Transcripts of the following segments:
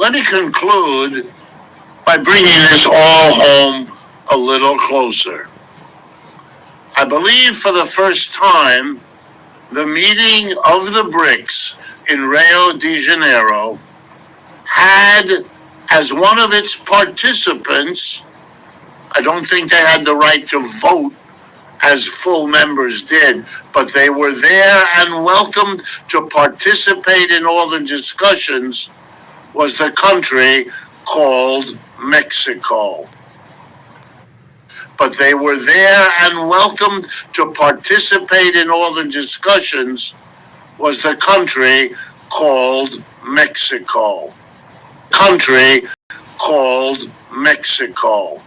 Let me conclude by bringing this all home a little closer. I believe for the first time, the meeting of the BRICS in Rio de Janeiro had as one of its participants, I don't think they had the right to vote as full members did, but they were there and welcomed to participate in all the discussions, was the country called Mexico. But they were there and welcomed to participate in all the discussions, was the country called Mexico. Country called Mexico.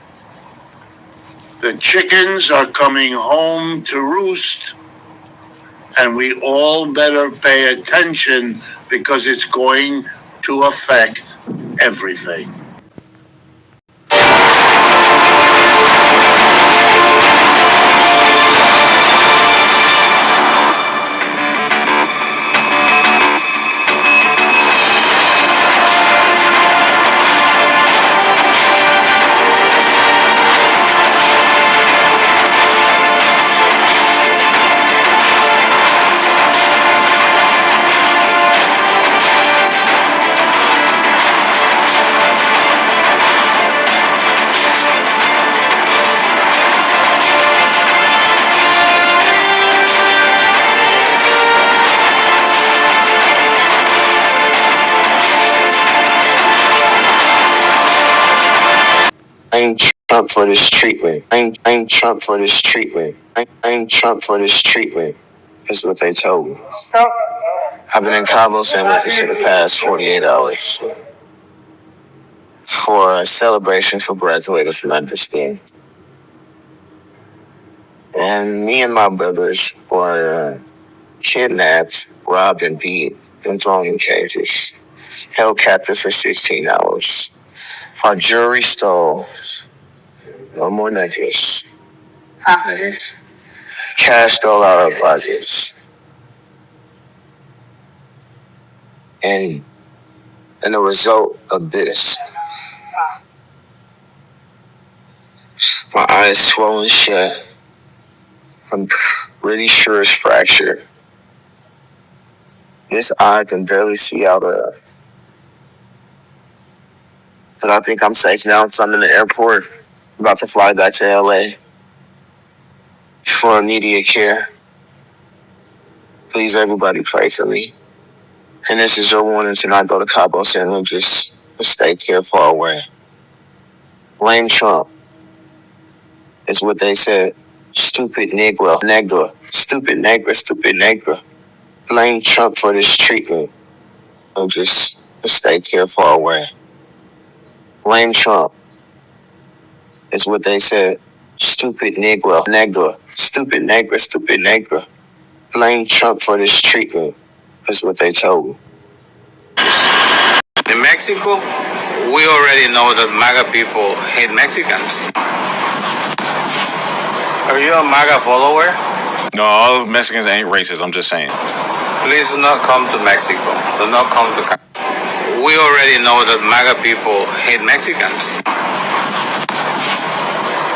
The chickens are coming home to roost, and we all better pay attention because it's going to affect everything. I ain't Trump for this treatment. I ain't Trump for this treatment. I ain't Trump for this treatment, is what they told me. I've been in Cabo San Lucas for the past 48 hours for a celebration for graduating from understanding. And me and my brothers were kidnapped, robbed, and beat, and thrown in cages, held captive for 16 hours. Our jewelry stole. No more necklace. Cash stole out of our pockets. And the result of this, my eyes swollen shut. I'm pretty sure it's fractured. This eye can barely see out of. But I think I'm safe now. I'm in the airport, about to fly back to LA for immediate care. Please, everybody, pray for me. And this is your warning to not go to Cabo San Lucas. Stay clear far away. Blame Trump. Is what they said. Stupid Negro. Negro. Stupid Negro. Stupid Negro. Blame Trump for this treatment. Just stay clear far away. Blame Trump. Is what they said. Stupid Negro. Negro. Stupid Negro. Stupid Negro. Blame Trump for this treatment. Is what they told me. In Mexico, we already know that MAGA people hate Mexicans. Are you a MAGA follower? No, all Mexicans ain't racist, I'm just saying. Please do not come to Mexico. Do not come to... We already know that MAGA people hate Mexicans.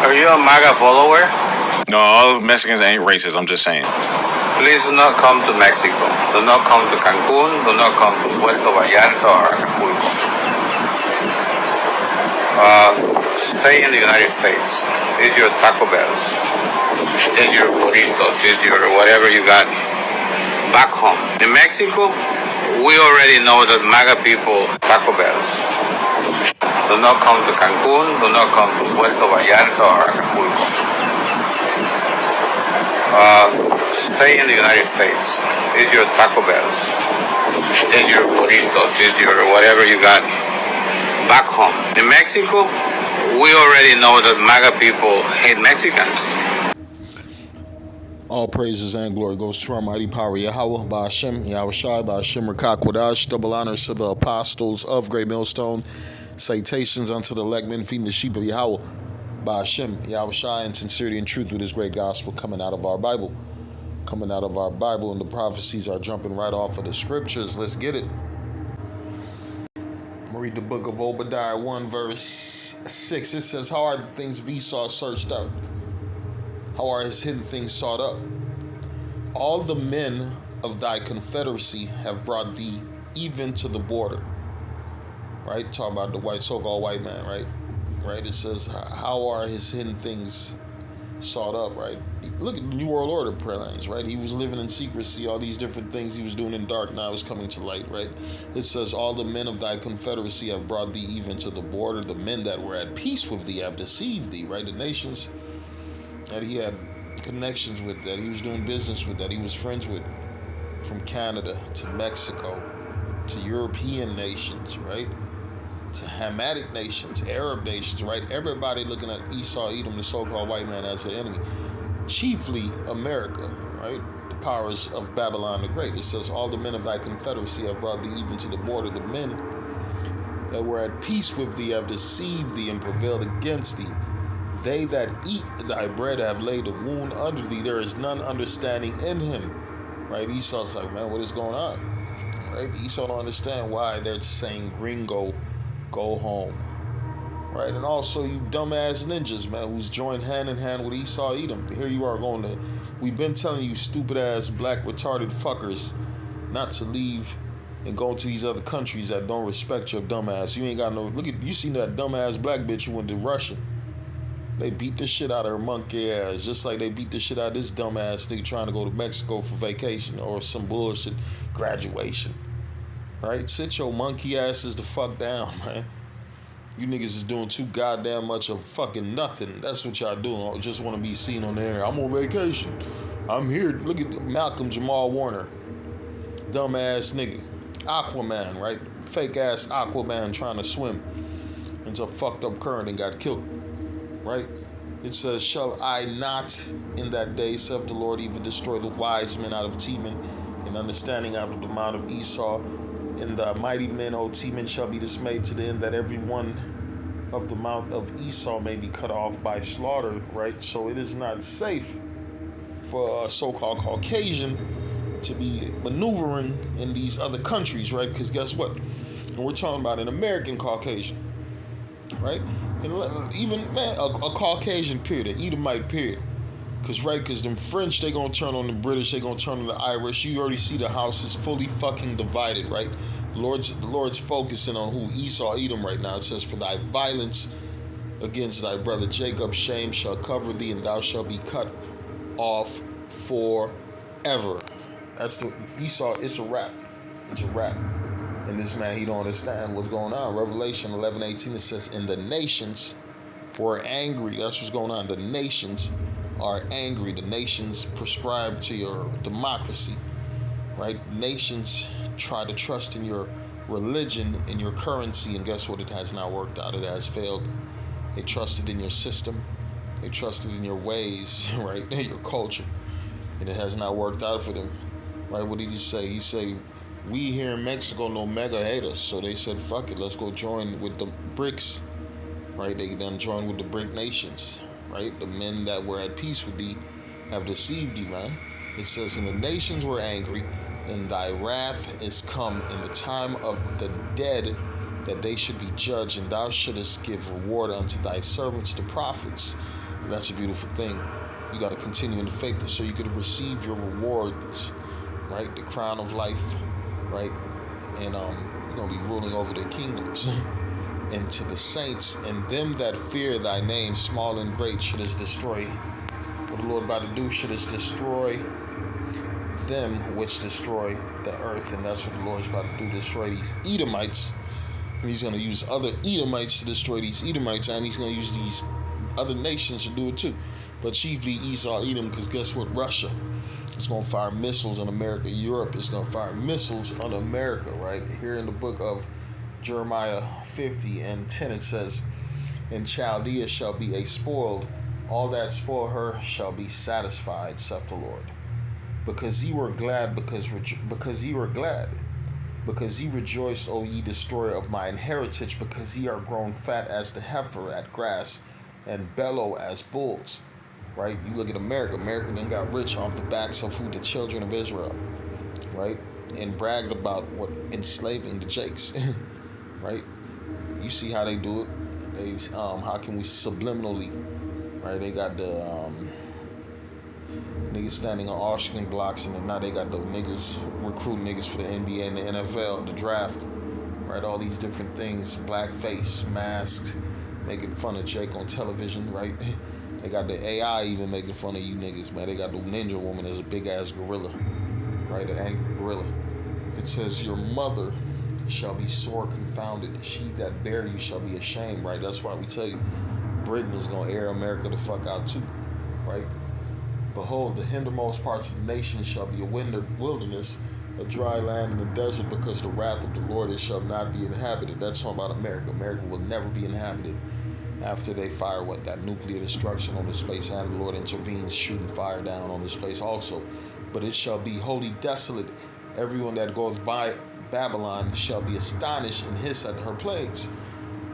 Are you a MAGA follower? No, all Mexicans ain't racist, I'm just saying. Please do not come to Mexico. Do not come to Cancun. Do not come to Puerto Vallarta or Acapulco. Stay in the United States. Eat your Taco Bells. Eat your burritos. Eat your whatever you got back home. In Mexico, we already know that MAGA people Taco Bells. Do not come to Cancun. Do not come to Puerto Vallarta or Acapulco. Stay in the United States. Eat your Taco Bells. Eat your burritos. Eat your whatever you got back home. In Mexico, we already know that MAGA people hate Mexicans. All praises and glory goes to our mighty power, Yahweh, Ba'ashem, Yahushai, Ba'ashem, Rakak, Kodash. Double honors to the apostles of Great Millstone. Salutations unto the elect men feeding the sheep of Yahweh, Ba'ashem, Yahushai, in sincerity and truth with this great gospel coming out of our Bible. Coming out of our Bible, and the prophecies are jumping right off of the scriptures. Let's get it. I'm going to Read the book of Obadiah 1 verse 6. It says, how are the things of Esau searched out? How are his hidden things sought up? All the men of thy confederacy have brought thee even to the border. Right? Talking about the white, so-called white man, right? Right? It says, how are his hidden things sought up, right? Look at the New World Order plans, right? He was living in secrecy, all these different things he was doing in dark, now is coming to light, right? It says, all the men of thy confederacy have brought thee even to the border. The men that were at peace with thee have deceived thee, right? The nations that he had connections with, that he was doing business with, that he was friends with, from Canada to Mexico to European nations, right? To Hamitic nations, Arab nations, right? Everybody looking at Esau, Edom, the so-called white man, as the enemy. Chiefly America, right? The powers of Babylon the Great. It says, all the men of thy confederacy have brought thee even to the border. The men that were at peace with thee have deceived thee and prevailed against thee. They that eat thy bread have laid a wound under thee. There is none understanding in him. Right? Esau's like, man, what is going on? Right? Esau don't understand why they're saying, gringo, go home. Right? And also you dumbass ninjas, man, who's joined hand in hand with Esau, Edom. Here you are going to, we've been telling you stupid ass black retarded fuckers not to leave and go to these other countries that don't respect your dumbass. You ain't got no, look at, you seen that dumbass black bitch who went to Russia. They beat the shit out of her monkey ass, just like they beat the shit out of this dumbass nigga trying to go to Mexico for vacation or some bullshit graduation. Right? Sit your monkey asses the fuck down, man. You niggas is doing too goddamn much of fucking nothing. That's what y'all doing. I just want to be seen on the internet. I'm on vacation. I'm here. Look at Malcolm Jamal Warner. Dumbass nigga. Aquaman, right? Fake ass Aquaman trying to swim into a fucked up current and got killed. Right? It says, shall I not in that day, saith the Lord, even destroy the wise men out of Teman, and understanding out of the mount of Esau, and the mighty men, O Teman, shall be dismayed to the end that every one of the mount of Esau may be cut off by slaughter, right? So it is not safe for a so-called Caucasian to be maneuvering in these other countries, right? Because guess what? And we're talking about an American Caucasian, right? And even, man, a Caucasian period, an Edomite period. Because them French, they gonna turn on the British, they gonna turn on the Irish. You already see the house is fully fucking divided, right? The Lord's focusing on who? Esau, Edom right now. It says, for thy violence against thy brother Jacob, shame shall cover thee, and thou shalt be cut off forever. That's the Esau, it's a wrap. It's a wrap. And this man, he don't understand what's going on. Revelation 11:18, it says, and the nations were angry. That's what's going on. The nations are angry. The nations prescribe to your democracy, right? Nations try to trust in your religion, in your currency, and guess what? It has not worked out. It has failed. They trusted in your system. They trusted in your ways, right? Your culture. And it has not worked out for them, right? What did he say? He said, we here in Mexico no mega hate us. So they said, fuck it, let's go join with the BRICS, right? They done joined with the BRIC nations, right? The men that were at peace with thee have deceived thee, man. It says, and the nations were angry, and thy wrath is come in the time of the dead, that they should be judged, and thou shouldest give reward unto thy servants, the prophets. And that's a beautiful thing. You got to continue in the faith so you could receive your rewards, right? The crown of life, right? And you're going to be ruling over the kingdoms. And to the saints and them that fear thy name, small and great, shouldest destroy. What the Lord about to do, shouldest destroy them which destroy the earth. And that's what the Lord's about to do, destroy these Edomites. And he's going to use other Edomites to destroy these Edomites, and he's going to use these other nations to do it too. But chiefly Esau, Edom, because guess what? Russia is going to fire missiles on America. Europe is going to fire missiles on America, right? Here in the book of Jeremiah 50:10, it says, and Chaldea shall be a spoiled, all that spoil her shall be satisfied, saith the Lord. Because ye were glad, because ye were glad. Because ye rejoice, O ye destroyer of mine heritage, because ye are grown fat as the heifer at grass, and bellow as bulls. Right? You look at America. America then got rich off the backs of who? The children of Israel. Right? And bragged about what? Enslaving the Jakes. Right? You see how they do it? They how can we subliminally, right? They got the niggas standing on auction blocks, and then now they got the niggas recruiting niggas for the NBA and the NFL, the draft, right? All these different things, blackface, masked, making fun of Jake on television, right? They got the AI even making fun of you niggas, man. They got the ninja woman as a big ass gorilla, right? An angry gorilla. It says, your mother shall be sore confounded. She that bare you shall be ashamed, right? That's why we tell you, Britain is going to air America the fuck out too, right? Behold, the hindermost parts of the nation shall be a wilderness, a dry land and a desert, because the wrath of the Lord it shall not be inhabited. That's talking about America. America will never be inhabited after they fire that nuclear destruction on this place, and the Lord intervenes, shooting fire down on this place also. But it shall be wholly desolate. Everyone that goeth by Babylon shall be astonished and hiss at her plagues.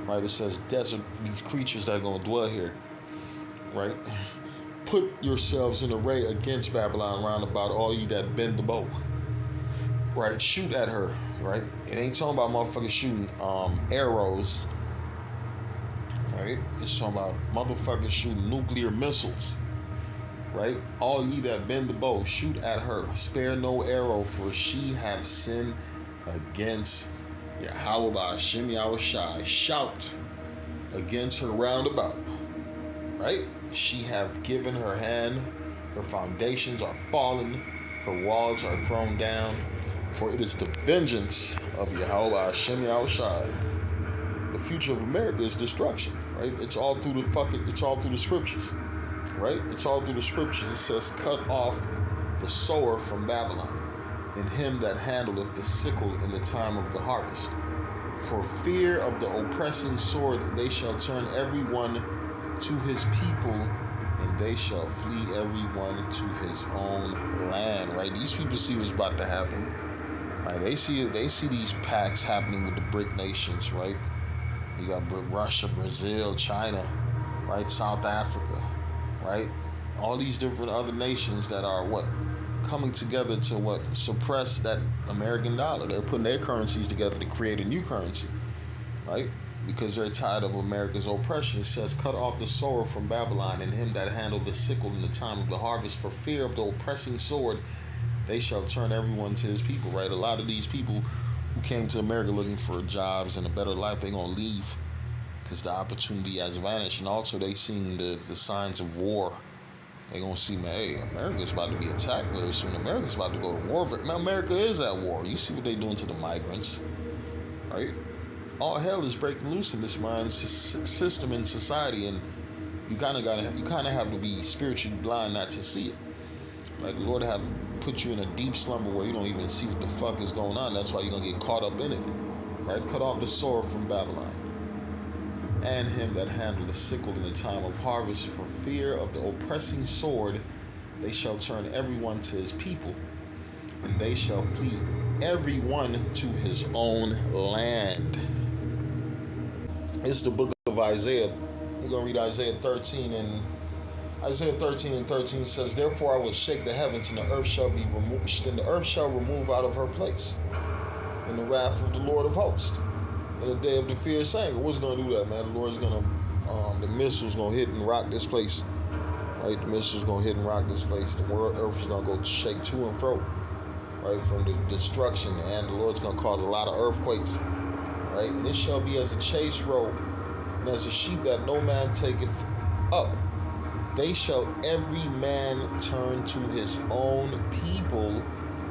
Right? It says desert, these creatures that are going to dwell here. Right? Put yourselves in array against Babylon round about, all ye that bend the bow. Right? Shoot at her. Right? It ain't talking about motherfuckers shooting arrows. Right? It's talking about motherfuckers shooting nuclear missiles. Right? All ye that bend the bow, shoot at her. Spare no arrow, for she have sinned against Yahweh by Hashem Yahweh Shai. Shout against her round about. Right? She have given her hand, her foundations are fallen, her walls are thrown down. For it is the vengeance of Yahweh by Hashem Yahweh Shai. The future of America is destruction. Right? It's all through the scriptures. Right? It's all through the scriptures. It says, cut off the sower from Babylon, and him that handleth the sickle in the time of the harvest. For fear of the oppressing sword, they shall turn every one to his people, and they shall flee every one to his own land. Right? These people see what's about to happen. Right? They see these pacts happening with the BRIC nations. Right? You got Russia, Brazil, China, right? South Africa. Right? All these different other nations that are coming together to suppress that American dollar. They're putting their currencies together to create a new currency, right? Because they're tired of America's oppression. It says, cut off the sower from Babylon, and him that handled the sickle in the time of the harvest. For fear of the oppressing sword, they shall turn everyone to his people, right? A lot of these people who came to America looking for jobs and a better life, they're going to leave because the opportunity has vanished. And also they seen the signs of war. They're going to see, man, hey, America's about to be attacked very soon. America's about to go to war. Man, America is at war. You see what they're doing to the migrants, right? All hell is breaking loose in this mind system in society, and you kind of have to be spiritually blind not to see it. Like the Lord have put you in a deep slumber where you don't even see what the fuck is going on. That's why you're going to get caught up in it, right? Cut off the sword from Babylon, and him that handled the sickle in the time of harvest. For fear of the oppressing sword, they shall turn everyone to his people, and they shall flee every one to his own land. It's the book of Isaiah. We're going to read Isaiah 13, and Isaiah 13 and 13 says, therefore I will shake the heavens, and the earth shall be removed, and the earth shall remove out of her place in the wrath of the Lord of hosts, in the day of the fierce anger. What's going to do that, man? The Lord's going to, the missile's going to hit and rock this place, right? The missile's going to hit and rock this place. The earth is going to go shake to and fro, right, from the destruction, and the Lord's going to cause a lot of earthquakes, right? And it shall be as a chase road, and as a sheep that no man taketh up. They shall every man turn to his own people,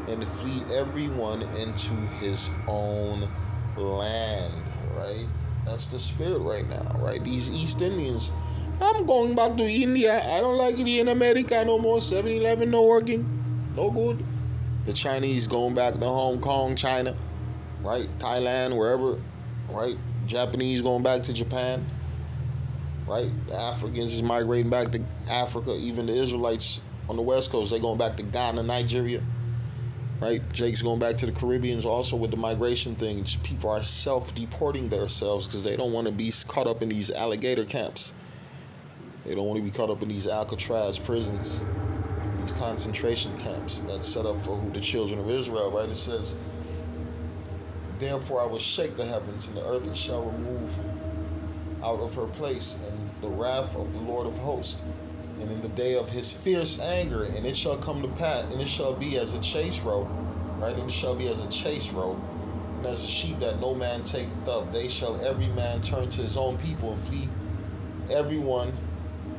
and flee everyone into his own land, right? That's the spirit right now, right? These East Indians, I'm going back to India. I don't like it in America no more. 7-Eleven no working, no good. The Chinese going back to Hong Kong, China, right? Thailand, wherever, right? Japanese going back to Japan, right? The Africans is migrating back to Africa. Even the Israelites on the West Coast, they going back to Ghana, Nigeria, right? Jake's going back to the Caribbeans also with the migration thing. People are self-deporting themselves because they don't want to be caught up in these alligator camps. They don't want to be caught up in these Alcatraz prisons, these concentration camps that's set up for the children of Israel, right? It says, Therefore I will shake the heavens, and the earth shall remove out of her place, and the wrath of the Lord of hosts, and in the day of his fierce anger, and it shall come to pass, and it shall be as a chase road, right? And it shall be as a chase road, and as a sheep that no man taketh up, they shall every man turn to his own people and flee everyone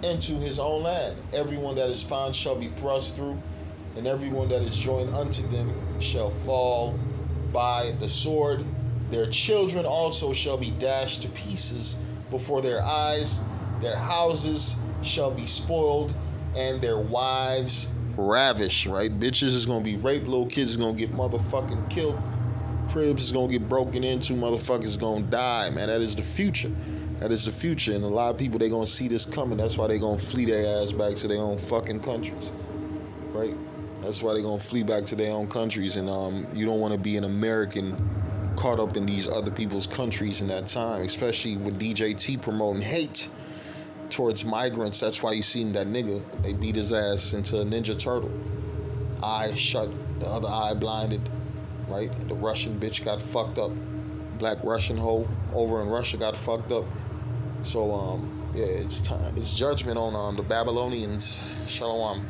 into his own land. Everyone that is found shall be thrust through, and everyone that is joined unto them shall fall by the sword. Their children also shall be dashed to pieces before their eyes. Their houses shall be spoiled, and their wives ravished, right? Bitches is gonna be raped, little kids is gonna get motherfucking killed, cribs is gonna get broken into, motherfuckers gonna die, man. That is the future. That is the future, and a lot of people, they gonna see this coming. That's why they gonna flee their ass back to their own fucking countries, right? That's why they gonna flee back to their own countries, and you don't want to be an American caught up in these other people's countries in that time, especially with DJT promoting hate towards migrants. That's why you seen that nigga, they beat his ass into a Ninja Turtle. Eye shut, the other eye blinded, right? And the Russian bitch got fucked up. Black Russian hoe over in Russia got fucked up. So, yeah, it's time. It's judgment on the Babylonians. Shalom.